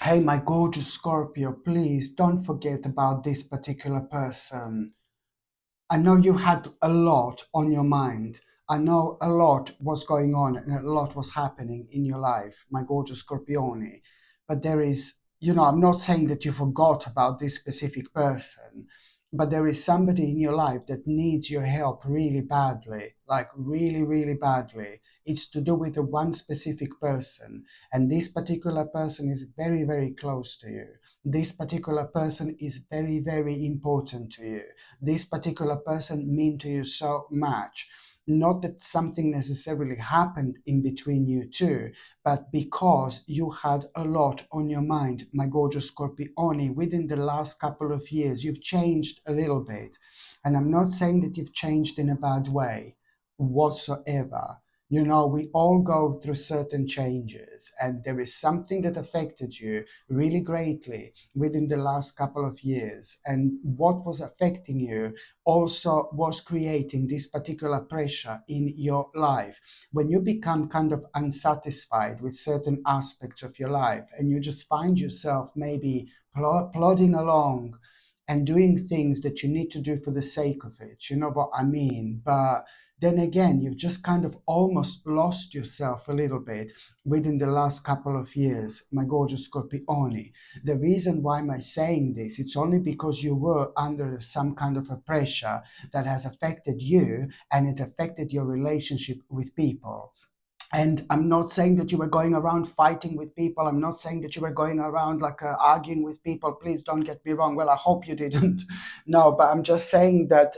Hey, my gorgeous Scorpio, please don't forget about this particular person. I know you had a lot on your mind. I know a lot was going on and a lot was happening in your life, my gorgeous Scorpione. But there is, I'm not saying that you forgot about this specific person, but there is somebody in your life that needs your help really badly, like really, really badly. It's to do with the one specific person, and this particular person is very, very close to you. This particular person is very, very important to you. This particular person mean to you so much. Not that something necessarily happened in between you two, but because you had a lot on your mind, my gorgeous Scorpione, within the last couple of years. You've changed a little bit. And I'm not saying that you've changed in a bad way whatsoever. We all go through certain changes, and there is something that affected you really greatly within the last couple of years. And what was affecting you also was creating this particular pressure in your life. When you become kind of unsatisfied with certain aspects of your life and you just find yourself maybe plodding along and doing things that you need to do for the sake of it, you know what I mean? But then again, you've just kind of almost lost yourself a little bit within the last couple of years, my gorgeous Scorpione. The reason why am I saying this? It's only because you were under some kind of a pressure that has affected you, and it affected your relationship with people. And I'm not saying that you were going around fighting with people. I'm not saying that you were going around like arguing with people. Please don't get me wrong. Well, I hope you didn't. No, but I'm just saying that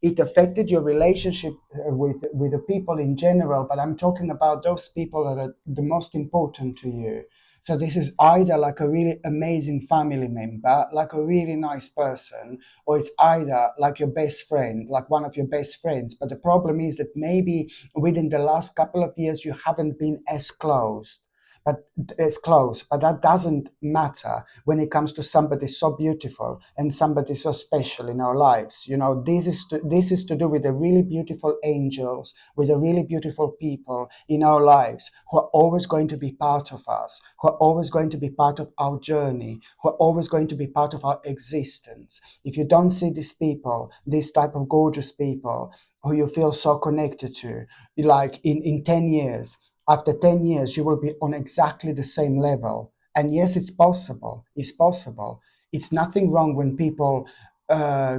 it affected your relationship with the people in general. But I'm talking about those people that are the most important to you. So this is either like a really amazing family member, like a really nice person, or it's either like your best friend, like one of your best friends. But the problem is that maybe within the last couple of years you haven't been as close, but that doesn't matter when it comes to somebody so beautiful and somebody so special in our lives. This is to do with the really beautiful angels, with the really beautiful people in our lives who are always going to be part of us, who are always going to be part of our journey, who are always going to be part of our existence. If you don't see these people, this type of gorgeous people who you feel so connected to, like in 10 years, after 10 years, you will be on exactly the same level. And yes, it's possible. It's possible. It's nothing wrong when people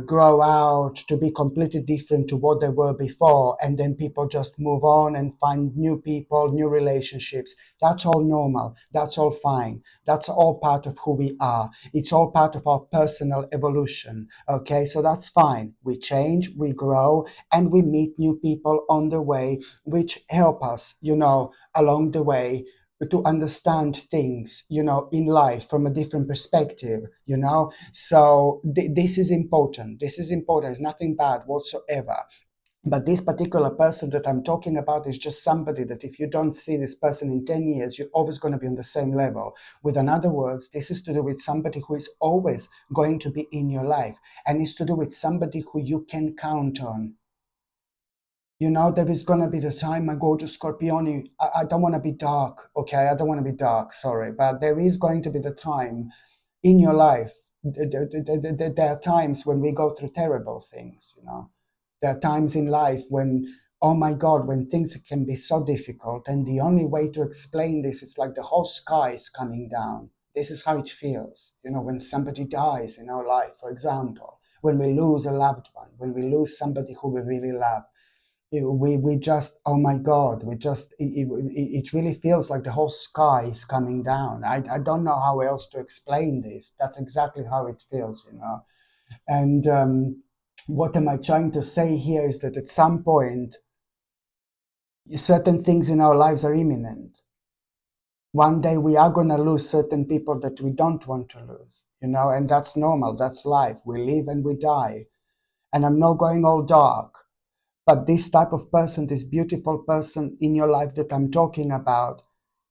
grow out to be completely different to what they were before, and then people just move on and find new people, new relationships. That's all normal. That's all fine. That's all part of who we are. It's all part of our personal evolution. Okay, so that's fine. We change, we grow, and we meet new people on the way, which help us, along the way to understand things, in life from a different perspective, So this is important. This is important. It's nothing bad whatsoever. But this particular person that I'm talking about is just somebody that if you don't see this person in 10 years, you're always going to be on the same level. With another words, this is to do with somebody who is always going to be in your life, and it's to do with somebody who you can count on. There is going to be the time, my gorgeous Scorpione. I don't want to be dark, okay? I don't want to be dark, sorry. But there is going to be the time in your life. There are times when we go through terrible things. There are times in life when, oh my God, when things can be so difficult. And the only way to explain this, it's like the whole sky is coming down. This is how it feels, when somebody dies in our life, for example, when we lose a loved one, when we lose somebody who we really love. We just, oh my God, it really feels like the whole sky is coming down. I don't know how else to explain this. That's exactly how it feels. And what am I trying to say here is that at some point, certain things in our lives are imminent. One day we are going to lose certain people that we don't want to lose, and that's normal. That's life. We live and we die. And I'm not going all dark. But this type of person, this beautiful person in your life that I'm talking about,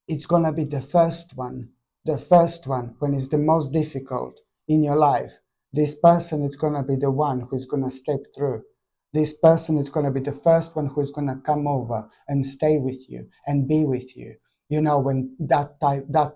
it's going to be the first one when it's the most difficult in your life. This person is going to be the one who's going to step through. This person is going to be the first one who is going to come over and stay with you and be with you, when that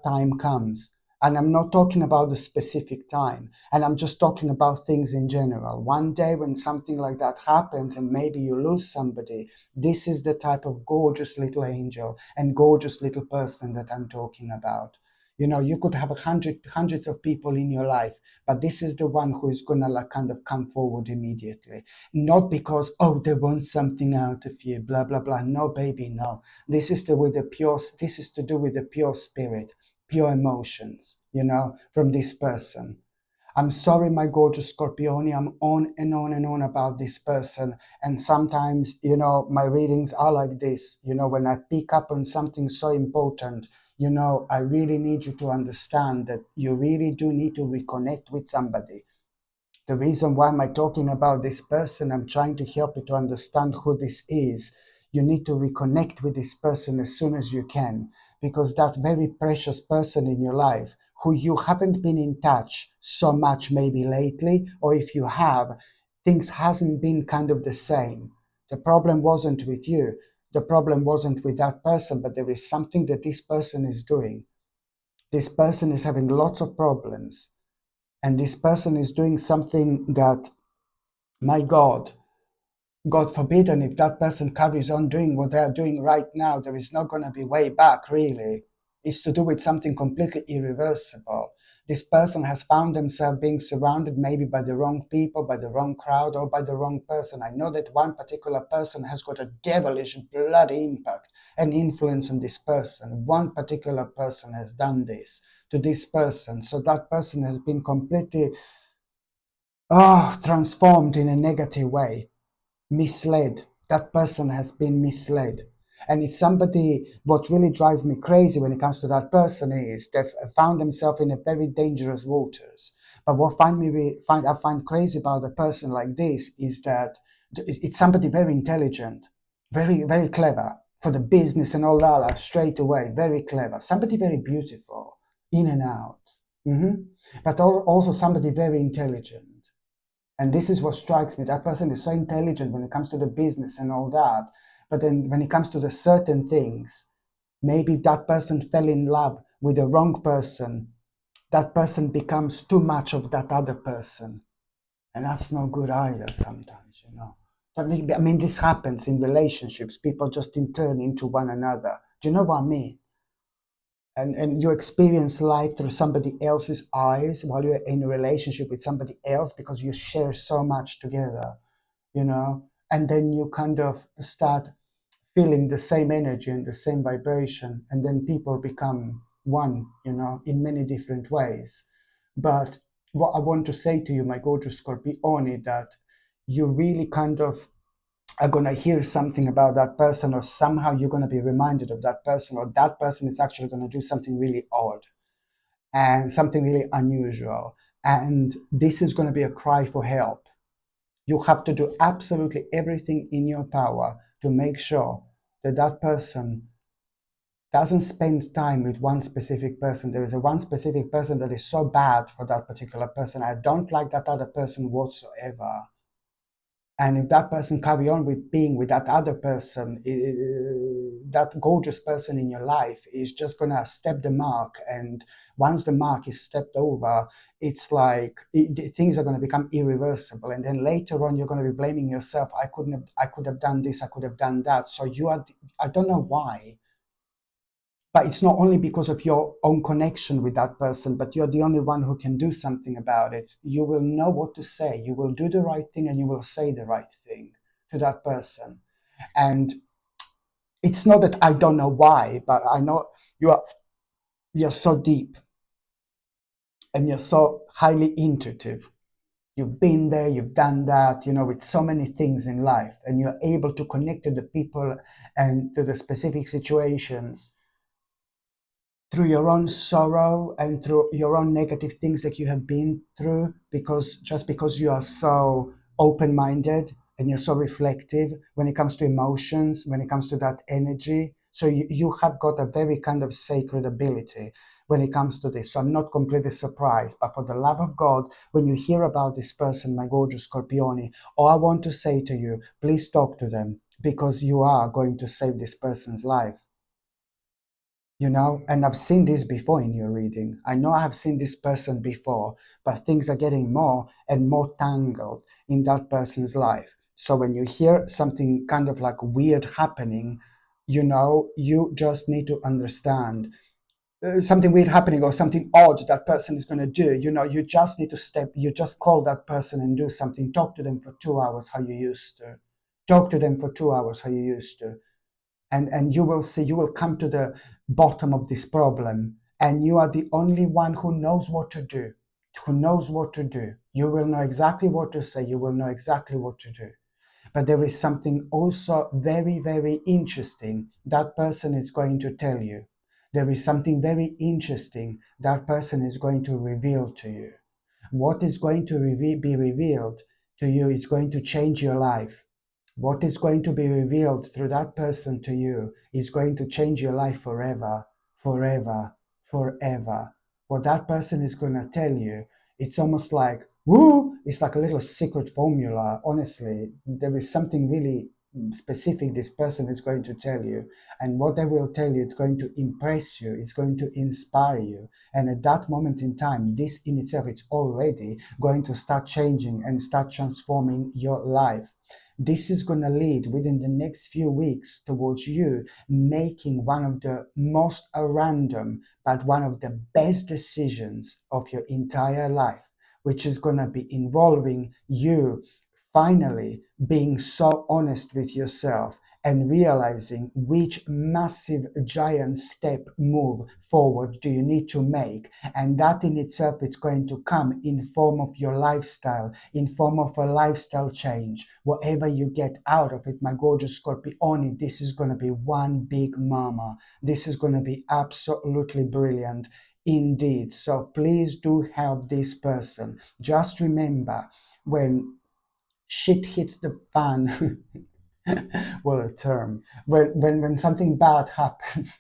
time comes. And I'm not talking about the specific time. And I'm just talking about things in general. One day when something like that happens and maybe you lose somebody, this is the type of gorgeous little angel and gorgeous little person that I'm talking about. You know, you could have hundreds of people in your life, but this is the one who is gonna like kind of come forward immediately. Not because, oh, they want something out of you, blah blah blah. No, baby, no. This is to do with the pure spirit, pure emotions, you know, from this person. I'm sorry, my gorgeous Scorpione, I'm on and on and on about this person. And sometimes, you know, my readings are like this. You know, when I pick up on something so important, you know, I really need you to understand that you really do need to reconnect with somebody. The reason why am I talking about this person, I'm trying to help you to understand who this is. You need to reconnect with this person as soon as you can, because that very precious person in your life who you haven't been in touch so much maybe lately, or if you have, things hasn't been kind of the same. The problem wasn't with you. The problem wasn't with that person, but there is something that this person is doing. This person is having lots of problems, and this person is doing something that, my God forbid, and if that person carries on doing what they're doing right now, there is not going to be way back, really. It's to do with something completely irreversible. This person has found themselves being surrounded maybe by the wrong people, by the wrong crowd, or by the wrong person. I know that one particular person has got a devilish, bloody impact and influence on this person. One particular person has done this to this person. So that person has been completely transformed in a negative way, misled. That person has been misled. And it's somebody, what really drives me crazy when it comes to that person is they've found themselves in a very dangerous waters. But what I find crazy about a person like this is that it's somebody very intelligent, very, very clever for the business and all that, like straight away, very clever. Somebody very beautiful, in and out. Mhm. But also somebody very intelligent. And this is what strikes me. That person is so intelligent when it comes to the business and all that. But then when it comes to the certain things, maybe that person fell in love with the wrong person. That person becomes too much of that other person. And that's no good either sometimes, you know. But I mean, this happens in relationships. People just turn into one another. Do you know what I mean? And you experience life through somebody else's eyes while you're in a relationship with somebody else because you share so much together, you know, and then you kind of start feeling the same energy and the same vibration, and then people become one, you know, in many different ways. But what I want to say to you, my gorgeous Scorpione, that you really kind of are going to hear something about that person, or somehow you're going to be reminded of that person, or that person is actually going to do something really odd and something really unusual. And this is going to be a cry for help. You have to do absolutely everything in your power to make sure that that person doesn't spend time with one specific person. There is a one specific person that is so bad for that particular person. I don't like that other person whatsoever. And if that person carry on with being with that other person, that gorgeous person in your life is just gonna step the mark. And once the mark is stepped over, it's like things are gonna become irreversible. And then later on, you're gonna be blaming yourself. I could have done this. I could have done that. So you are. I don't know why, but it's not only because of your own connection with that person, but you're the only one who can do something about it. You will know what to say. You will do the right thing and you will say the right thing to that person. And it's not that I don't know why, but I know you're so deep and you're so highly intuitive. You've been there, you've done that, you know, with so many things in life, and you're able to connect to the people and to the specific situations through your own sorrow and through your own negative things that you have been through, because just because you are so open-minded and you're so reflective when it comes to emotions, when it comes to that energy, so you have got a very kind of sacred ability when it comes to this. So I'm not completely surprised, but for the love of God, when you hear about this person, my gorgeous Scorpione, all I want to say to you, please talk to them, because you are going to save this person's life. And I've seen this before in your reading. I know I have seen this person before, but things are getting more and more tangled in that person's life. So when you hear something kind of like weird happening, you just need to understand something weird happening or something odd that person is going to do. You just need to you just call that person and do something. Talk to them for 2 hours how you used to. Talk to them for 2 hours how you used to, and you will see, you will come to the bottom of this problem, and you are the only one who knows what to do. You will know exactly what to say, you will know exactly what to do. But there is something also very, very interesting that person is going to tell you. There is something very interesting that person is going to reveal to you. What is going to be revealed to you is going to change your life. What is going to be revealed through that person to you is going to change your life forever, forever, forever. What that person is going to tell you, it's almost like, woo, it's like a little secret formula. Honestly, there is something really specific this person is going to tell you. And what they will tell you, it's going to impress you, it's going to inspire you. And at that moment in time, this in itself, it's already going to start changing and start transforming your life. This is going to lead within the next few weeks towards you making one of the most random, but one of the best decisions of your entire life, which is going to be involving you finally being so honest with yourself and realizing which massive giant step move forward do you need to make. And that in itself is going to come in form of your lifestyle, in form of a lifestyle change. Whatever you get out of it, my gorgeous Scorpione, this is going to be one big mama. This is going to be absolutely brilliant indeed. So please do help this person. Just remember, when shit hits the fan, what a term, when something bad happens,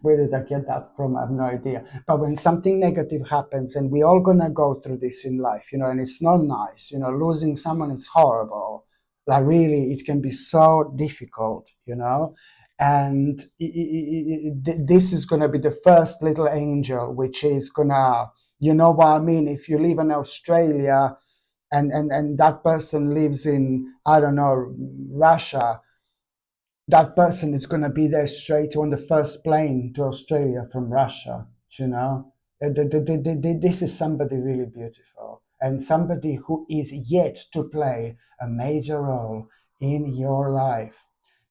where did I get that from? I have no idea. But when something negative happens, and we're all gonna go through this in life, and it's not nice, losing someone is horrible. Like really, it can be so difficult. And this is gonna be the first little angel, which is gonna, you know what I mean? If you live in Australia, and that person lives in, I don't know, Russia, that person is going to be there straight on the first plane to Australia from Russia. you know this is somebody really beautiful, and somebody who is yet to play a major role in your life.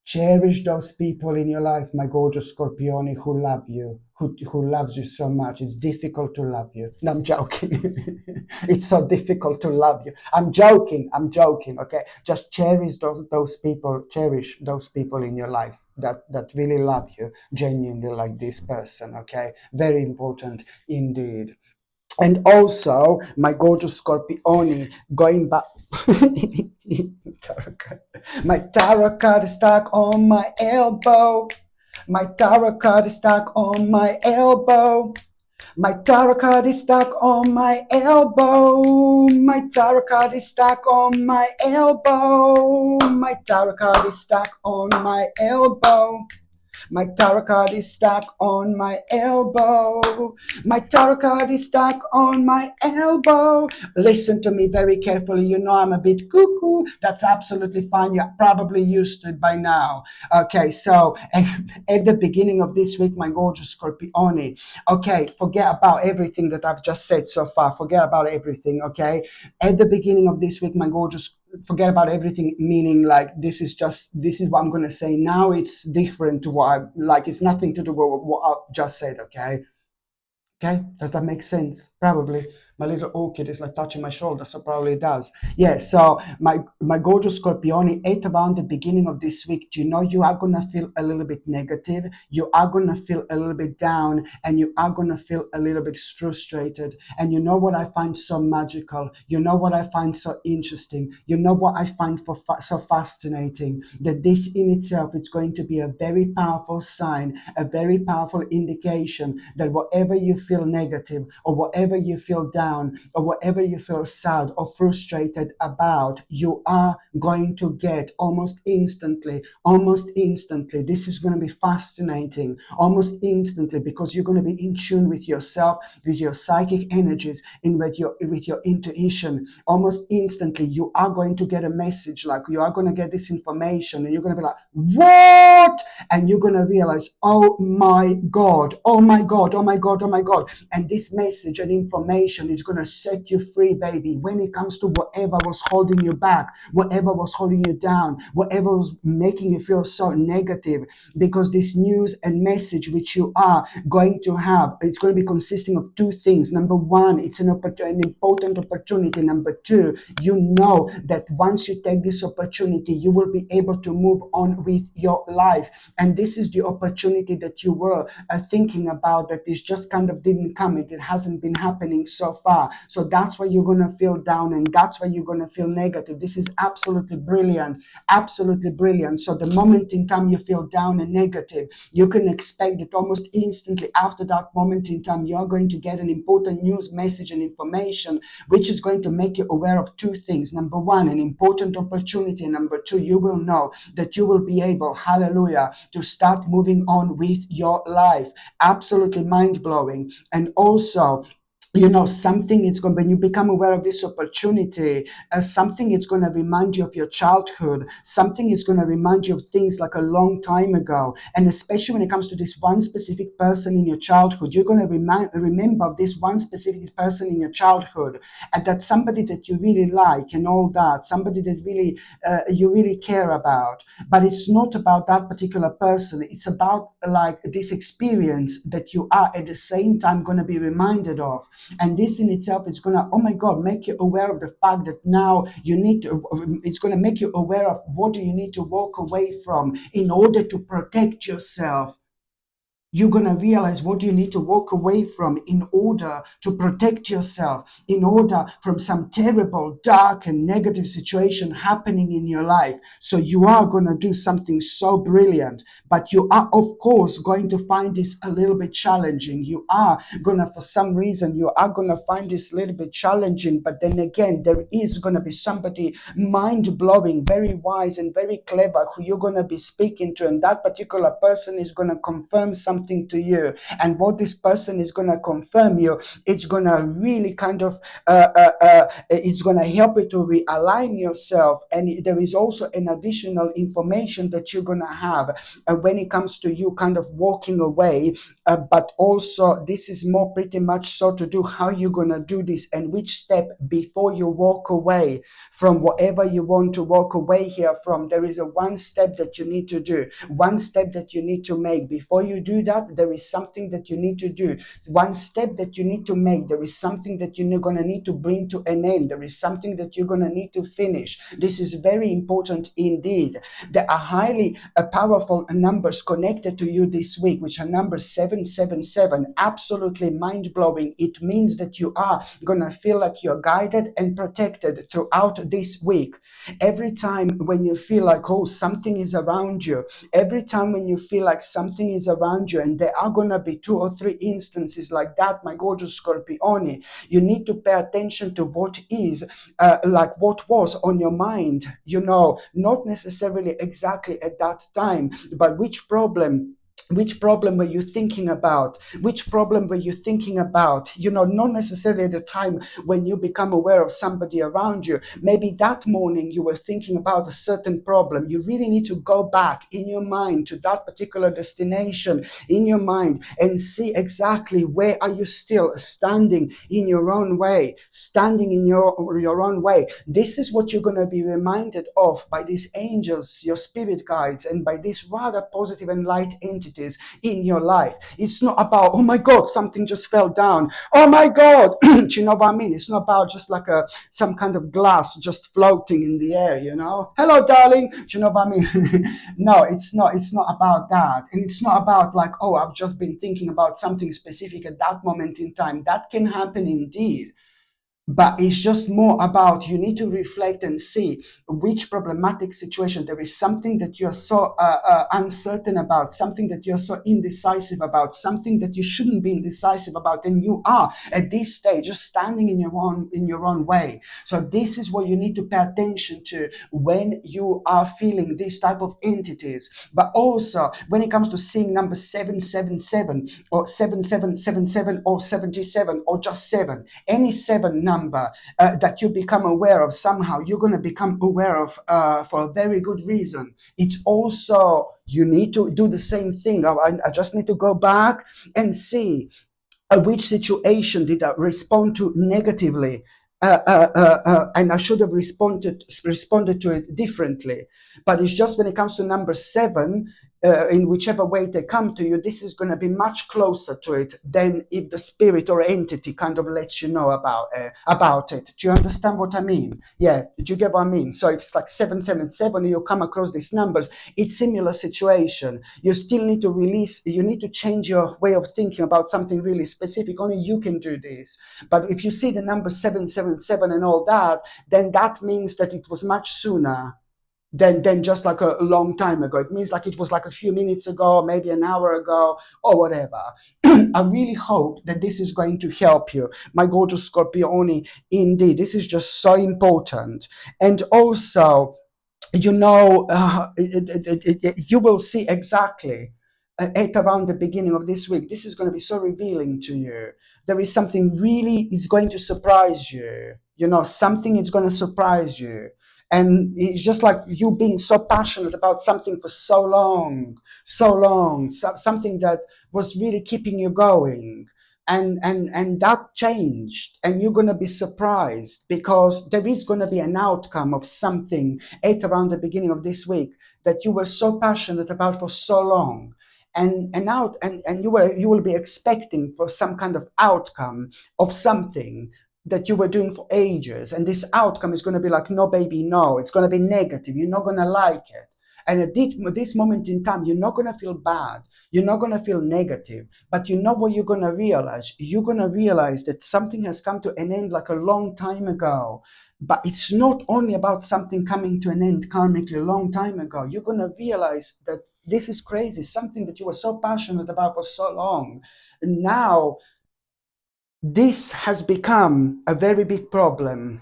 Cherish those people in your life, my gorgeous Scorpione, who love you, who loves you so much. It's difficult to love you. No, I'm joking. It's so difficult to love you. I'm joking, okay? Just cherish those people, cherish those people in your life that really love you genuinely, like this person, okay? Very important indeed. And also, my gorgeous Scorpione, going back. My tarot card is stuck on my elbow. My tarot card is stuck on my elbow. My tarot card is stuck on my elbow. My tarot card is stuck on my elbow. My tarot card is stuck on my elbow. My tarot card is stuck on my elbow. My tarot card is stuck on my elbow. Listen to me very carefully. You know I'm a bit cuckoo. That's absolutely fine. You're probably used to it by now. Okay, so at the beginning of this week, my gorgeous Scorpione, okay, forget about everything that I've just said so far. Forget about everything, okay? At the beginning of this week, my gorgeous, forget about everything, meaning like this is what I'm going to say now. It's different to it's nothing to do with what I just said, okay? Okay, does that make sense? Probably. My little orchid is like touching my shoulder, so probably it does. Yeah, so my gorgeous Scorpione, at around the beginning of this week, do you know you are gonna feel a little bit negative, you are gonna feel a little bit down, and you are gonna feel a little bit frustrated. And you know what I find so magical? You know what I find so interesting? You know what I find so fascinating? That this in itself is going to be a very powerful sign, a very powerful indication that whatever you feel negative or whatever you feel down, down, or whatever you feel sad or frustrated about, you are going to get almost instantly. This is going to be fascinating almost instantly, because you're going to be in tune with yourself, with your psychic energies, and with your intuition. Almost instantly, you are going to get a message, like you are going to get this information, and you're going to be like, what? And you're going to realize, oh my God, oh my God, oh my God, oh my God. And this message and information is going to set you free, baby, when it comes to whatever was holding you back, whatever was holding you down, whatever was making you feel so negative. Because this news and message which you are going to have, it's going to be consisting of two things. Number one, it's an important opportunity. Number two, you know that once you take this opportunity, you will be able to move on with your life. And this is the opportunity that you were thinking about, that is just kind of didn't come. It hasn't been happening so far. So that's why you're going to feel down, and that's why you're going to feel negative. This is absolutely brilliant. Absolutely brilliant. So the moment in time you feel down and negative, you can expect that almost instantly after that moment in time, you're going to get an important news, message, and information, which is going to make you aware of two things. Number one, an important opportunity. Number two, you will know that you will be able, hallelujah, to start moving on with your life. Absolutely mind-blowing. And also, something it's going, when you become aware of this opportunity, something it's going to remind you of your childhood, something is going to remind you of things like a long time ago. And especially when it comes to this one specific person in your childhood, you're going to remember of this one specific person in your childhood, and that's somebody that you really like and all that, somebody that really you really care about. But it's not about that particular person. It's about like this experience that you are at the same time going to be reminded of. And this in itself is going to, oh my God, make you aware of the fact that now you need to, it's going to make you aware of what do you need to walk away from in order to protect yourself. You're going to realize what you need to walk away from in order to protect yourself, in order from some terrible, dark, and negative situation happening in your life. So you are going to do something so brilliant, but you are, of course, going to find this a little bit challenging. You are going to, for some reason, you are going to find this a little bit challenging, but then again, there is going to be somebody mind-blowing, very wise, and very clever who you're going to be speaking to, and that particular person is going to confirm something to you. And what this person is going to confirm you, it's going to really kind of it's going to help you to realign yourself. And there is also an additional information that you're going to have when it comes to you kind of walking away, but also this is more pretty much so to do how you're going to do this and which step before you walk away from whatever you want to walk away here from. There is a one step that you need to do, one step that you need to make. Before you do that, there is something that you need to do. One step that you need to make. There is something that you're going to need to bring to an end. There is something that you're going to need to finish. This is very important indeed. There are highly powerful numbers connected to you this week, which are numbers 777. Absolutely mind-blowing. It means that you are going to feel like you're guided and protected throughout this week. Every time when you feel like, oh, something is around you, every time when you feel like something is around you, and there are going to be 2 or 3 instances like that, my gorgeous Scorpione, you need to pay attention to what is, like what was on your mind, not necessarily exactly at that time, but which problem were you thinking about? Which problem were you thinking about? Not necessarily at the time when you become aware of somebody around you. Maybe that morning you were thinking about a certain problem. You really need to go back in your mind to that particular destination in your mind and see exactly where are you still standing in your own way, standing in your own way. This is what you're going to be reminded of by these angels, your spirit guides, and by these rather positive and light entities in your life. It's not about, oh my God, something just fell down. Oh my God, do you know what I mean? It's not about just like some kind of glass just floating in the air, Hello, darling. Do you know what I mean? No, it's not. It's not about that. And it's not about like, oh, I've just been thinking about something specific at that moment in time. That can happen indeed. but it's just more about, you need to reflect and see which problematic situation, there is something that you're so uncertain about, something that you're so indecisive about, something that you shouldn't be indecisive about, and you are at this stage just standing in your own way. So this is what you need to pay attention to when you are feeling these type of entities. But also when it comes to seeing number 777 or 7777 or 77 or just 7, any 7 number that you become aware of, somehow you're going to become aware of for a very good reason. It's also, you need to do the same thing. I just need to go back and see which situation did I respond to negatively, and I should have responded to it differently. But it's just when it comes to number 7, in whichever way they come to you, this is going to be much closer to it than if the spirit or entity kind of lets you know about it. Do you understand what I mean? Yeah, do you get what I mean? So if it's like 777, you come across these numbers, it's similar situation. You still need to release, you need to change your way of thinking about something really specific. Only you can do this. But if you see the number 777 and all that, then that means that it was much sooner than just like a long time ago. It means like it was like a few minutes ago, maybe an hour ago, or whatever. I really hope that this is going to help you, my gorgeous Scorpione. Indeed, this is just so important. And also, you know, you will see exactly at around the beginning of this week. This is going to be so revealing to you. There is something really is going to surprise you. You know, something is going to surprise you. And it's just like you being so passionate about something for so long, something that was really keeping you going. And that changed, and you're going to be surprised because there is going to be an outcome of something at around the beginning of this week that you were so passionate about for so long, and you will be expecting for some kind of outcome of something that you were doing for ages, and this outcome is going to be like, no baby, no, it's going to be negative, you're not going to like it. And at this moment in time, you're not going to feel bad, you're not going to feel negative, but you know what you're going to realize? You're going to realize that something has come to an end like a long time ago. But it's not only about something coming to an end karmically a long time ago. You're going to realize that this is crazy, something that you were so passionate about for so long. And now, this has become a very big problem.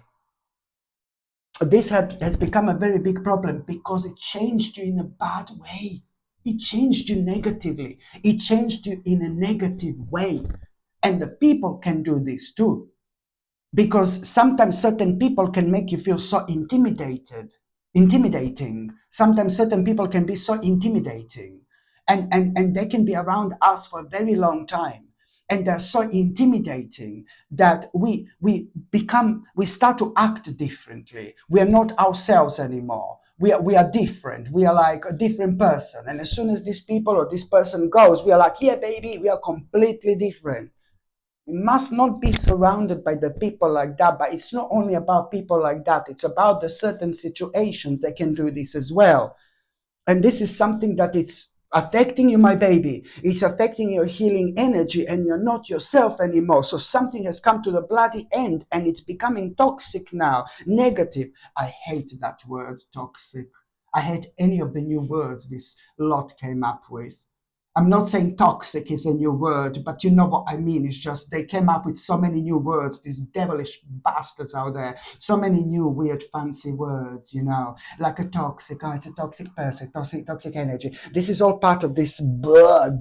This has become a very big problem because it changed you in a bad way. It changed you negatively. It changed you in a negative way. And the people can do this too. Because sometimes certain people can make you feel so intimidating. Sometimes certain people can be so intimidating. And they can be around us for a very long time. And they're so intimidating that we start to act differently. We are not ourselves anymore. We are different. We are like a different person. And as soon as this people or this person goes, we are like, yeah, baby, we are completely different. We must not be surrounded by the people like that. But it's not only about people like that. It's about the certain situations that can do this as well. And this is something that it's affecting you, my baby. It's affecting your healing energy, and you're not yourself anymore. So something has come to the bloody end, and it's becoming toxic now, negative. I hate that word, toxic. I hate any of the new words this lot came up with. I'm not saying toxic is a new word, but you know what I mean. It's just they came up with so many new words, these devilish bastards out there. So many new weird fancy words, you know, like a toxic, oh, it's a toxic person, toxic energy. This is all part of this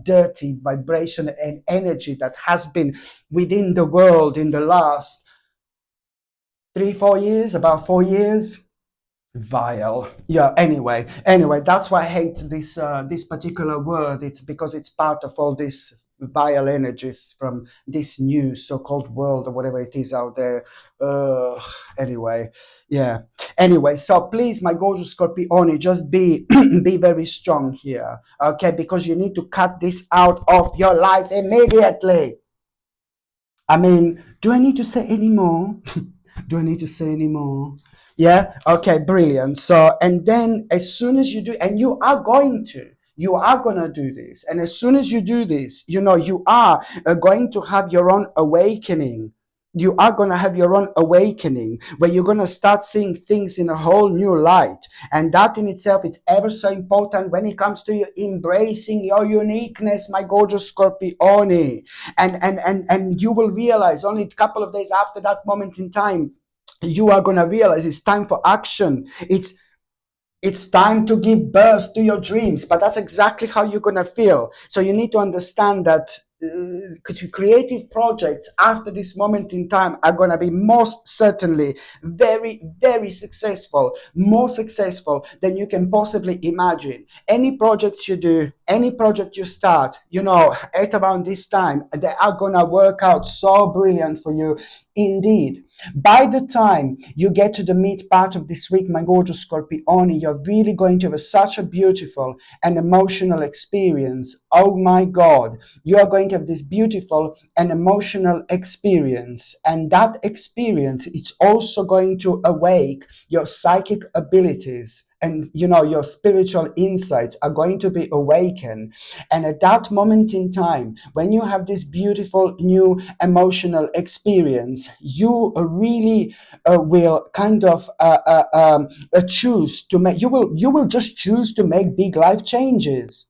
dirty vibration and energy that has been within the world in the last 3-4 years, about 4 years. Vile. Yeah, anyway, that's why I hate this particular word. It's because it's part of all these vile energies from this new so-called world or whatever it is out there. Anyway, yeah, anyway, so please, my gorgeous Scorpione, just be be very strong here, okay, because you need to cut this out of your life immediately. I mean, do I need to say any more? Do I need to say any more? Yeah. Okay. Brilliant. So, and then as soon as you do, and you are going to do this. And as soon as you do this, you know, you are going to have your own awakening. you are going to have your own awakening where you're going to start seeing things in a whole new light. And that in itself, it's ever so important when it comes to you embracing your uniqueness, my gorgeous Scorpione. And you will realize only a couple of days after that moment in time, you are going to realize it's time for action. It's time to give birth to your dreams, but that's exactly how you're going to feel. So you need to understand that creative projects after this moment in time are going to be most certainly very, very successful, more successful than you can possibly imagine. Any projects you do, any project you start, at around this time, they are going to work out so brilliant for you indeed. By the time you get to the mid part of this week, my gorgeous Scorpione, you're really going to have such a beautiful and emotional experience. Oh my God, you are going to have this beautiful and emotional experience. And that experience, it's also going to awake your psychic abilities. And your spiritual insights are going to be awakened. And at that moment in time, when you have this beautiful new emotional experience, you really will kind of choose to make. You will just choose to make big life changes.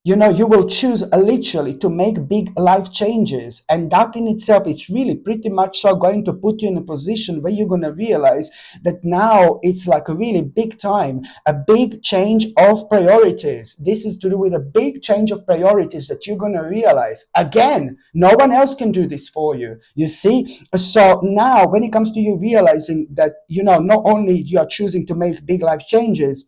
You will choose literally to make big life changes. And that in itself is really pretty much so going to put you in a position where you're going to realize that now it's like a really big time, a big change of priorities. This is to do with a big change of priorities that you're going to realize. Again, no one else can do this for you. You see? So now when it comes to you realizing that, not only you are choosing to make big life changes,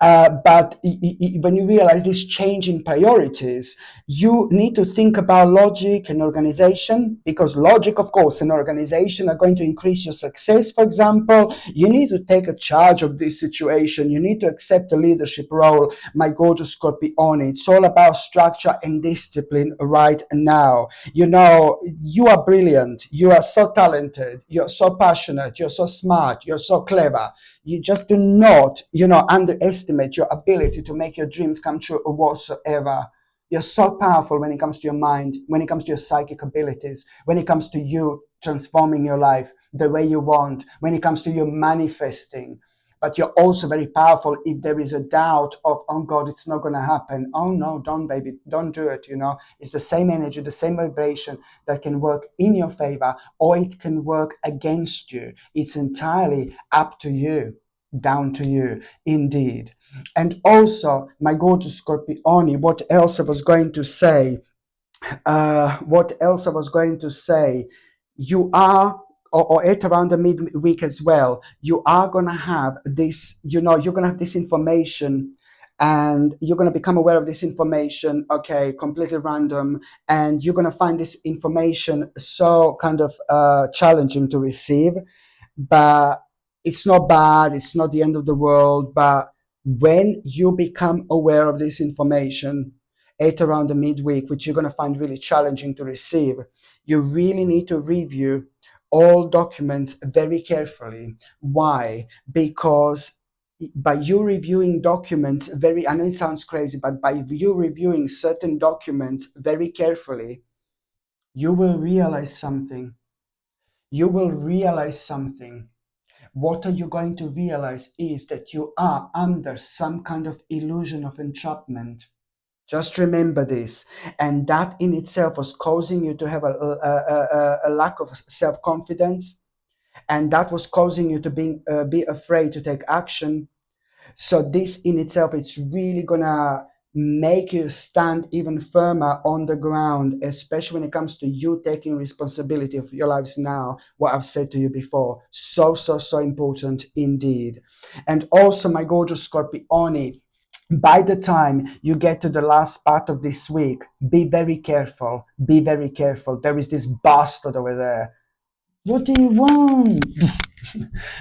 but when you realize this change in priorities, you need to think about logic and organization, because logic, of course, and organization are going to increase your success. For example, you need to take a charge of this situation. You need to accept a leadership role, my gorgeous Scorpione. It's all about structure and discipline right now. You are brilliant. You are so talented. You're so passionate. You're so smart. You're so clever. You just do not, underestimate your ability to make your dreams come true or whatsoever. You're so powerful when it comes to your mind, when it comes to your psychic abilities, when it comes to you transforming your life the way you want, when it comes to you manifesting. But you're also very powerful if there is a doubt of, oh God, it's not going to happen. Oh no, don't, baby, don't do it. It's the same energy, the same vibration that can work in your favor, or it can work against you. It's entirely up to you, down to you, indeed. And also, my gorgeous Scorpione, what else I was going to say? You are, or at around the midweek as well, you are going to have this, you're going to have this information, and you're going to become aware of this information, okay, completely random, and you're going to find this information so kind of challenging to receive. But it's not bad, it's not the end of the world. But when you become aware of this information at around the midweek, which you're going to find really challenging to receive, you really need to review all documents very carefully. Why? Because by you reviewing documents very, I know it sounds crazy, but by you reviewing certain documents very carefully, you will realize something. You will realize something. What are you going to realize is that you are under some kind of illusion of entrapment. Just remember this. And that in itself was causing you to have a lack of self-confidence. And that was causing you to be afraid to take action. So this in itself is really gonna make you stand even firmer on the ground, especially when it comes to you taking responsibility of your lives now. What I've said to you before, so, so, so important indeed. And also, my gorgeous Scorpione, by the time you get to the last part of this week, be very careful. Be very careful. There is this bastard over there. What do you want?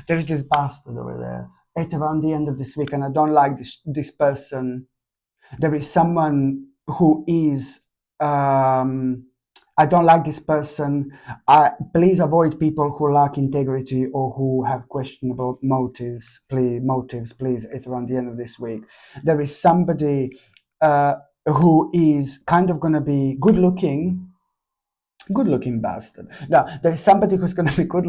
There's this bastard over there at around the end of this week, and I don't like this person. There is someone who is I don't like this person. Please avoid people who lack integrity or who have questionable motives. Please, at around the end of this week. There is somebody who is kind of going to be good looking, Good looking bastard. Now, there is somebody who's going to be good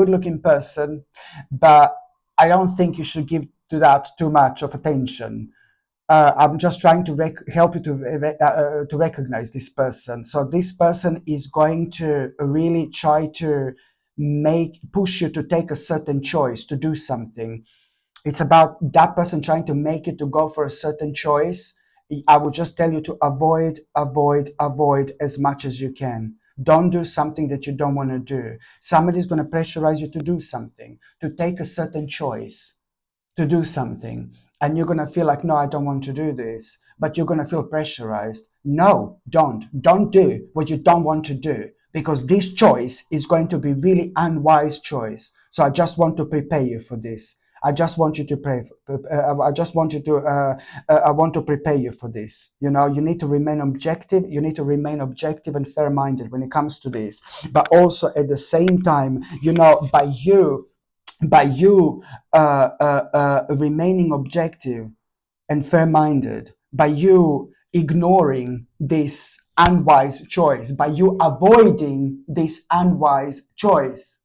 looking person, but I don't think you should give to that too much of attention. I'm just trying to help you to recognize this person. So this person is going to really try to push you to take a certain choice, to do something. It's about that person trying to make you to go for a certain choice. I would just tell you to avoid as much as you can. Don't do something that you don't want to do. Somebody's going to pressurize you to do something, to take a certain choice, to do something, and you're going to feel like, no, I don't want to do this, but you're going to feel pressurized. No, don't do what you don't want to do, because this choice is going to be really unwise choice. So I just want to prepare you for this. I just want you to pray. I just want you to. I want to prepare you for this. You know, you need to remain objective. You need to remain objective and fair-minded when it comes to this. But also at the same time, you know, by you remaining objective and fair-minded, by you ignoring this unwise choice, by you avoiding this unwise choice,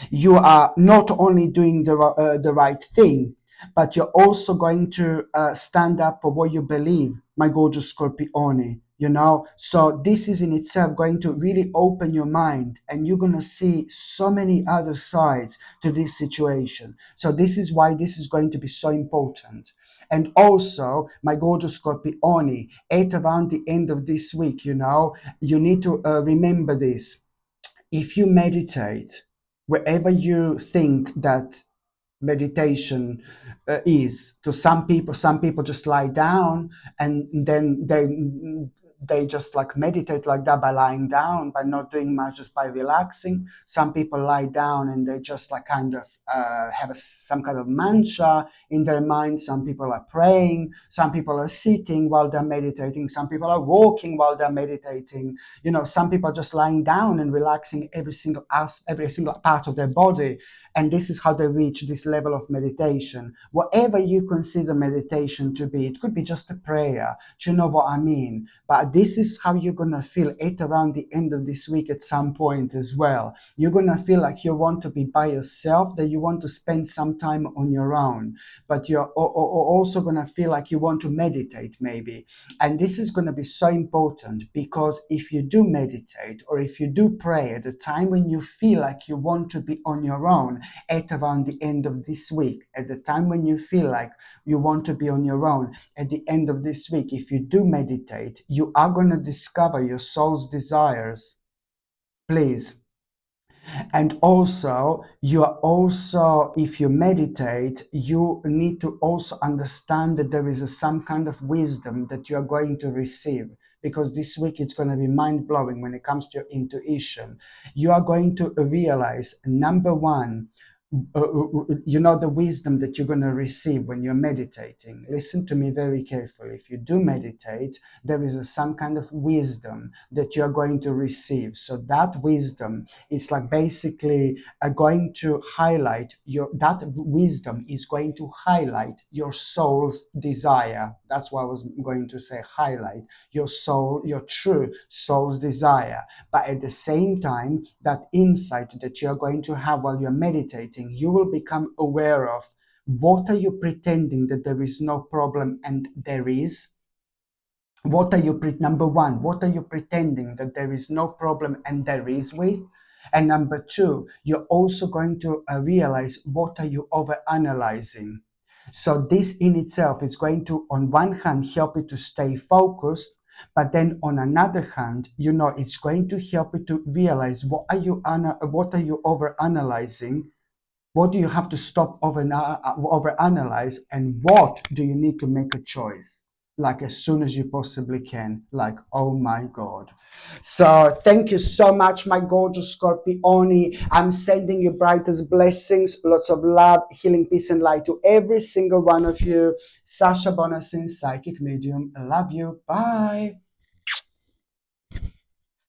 you are not only doing the right thing, but you're also going to stand up for what you believe, my gorgeous Scorpione. You know, so this is in itself going to really open your mind, and you're going to see so many other sides to this situation. So this is why this is going to be so important. And also, my gorgeous Scorpione, at around the end of this week, you know, you need to remember this. If you meditate, wherever you think that meditation is, to some people just lie down and then they just like meditate like that by lying down, by not doing much, just by relaxing. Some people lie down and they just like kind of have some kind of mantra in their mind. Some people are praying, some people are sitting while they're meditating, some people are walking while they're meditating. You know, some people are just lying down and relaxing every single part of their body, and this is how they reach this level of meditation. Whatever you consider meditation to be, it could be just a prayer. Do you know what I mean? But this is how you're going to feel at around the end of this week at some point as well. You're going to feel like you want to be by yourself, that you want to spend some time on your own, but you're also going to feel like you want to meditate maybe. And this is going to be so important, because if you do meditate or if you do pray at the time when you feel like you want to be on your own, at around the end of this week, at the time when you feel like you want to be on your own, at the end of this week, if you do meditate, you are going to discover your soul's desires. Please. And also, if you meditate, you need to also understand that there is some kind of wisdom that you are going to receive, because this week it's going to be mind-blowing when it comes to your intuition. You are going to realize, number one, you know, the wisdom that you're going to receive when you're meditating. Listen to me very carefully. If you do meditate, there is some kind of wisdom that you're going to receive. So that wisdom is like basically going to highlight that wisdom is going to highlight your soul's desire. That's what I was going to say, highlight your soul, your true soul's desire. But at the same time, that insight that you're going to have while you're meditating, you will become aware of what are you pretending that there is no problem and there is. Number one, what are you pretending that there is no problem and there is with? And number two, you're also going to realize what are you over analyzing. So this in itself is going to, on one hand, help you to stay focused, but then on another hand, you know, it's going to help you to realize what are you over analyzing, what do you have to stop over analyze, and what do you need to make a choice, like as soon as you possibly can, like, oh my God. So thank you so much, my gorgeous Scorpione. I'm sending you brightest blessings, lots of love, healing, peace, and light to every single one of you. Sasha Bonasin, psychic medium. I love you. Bye.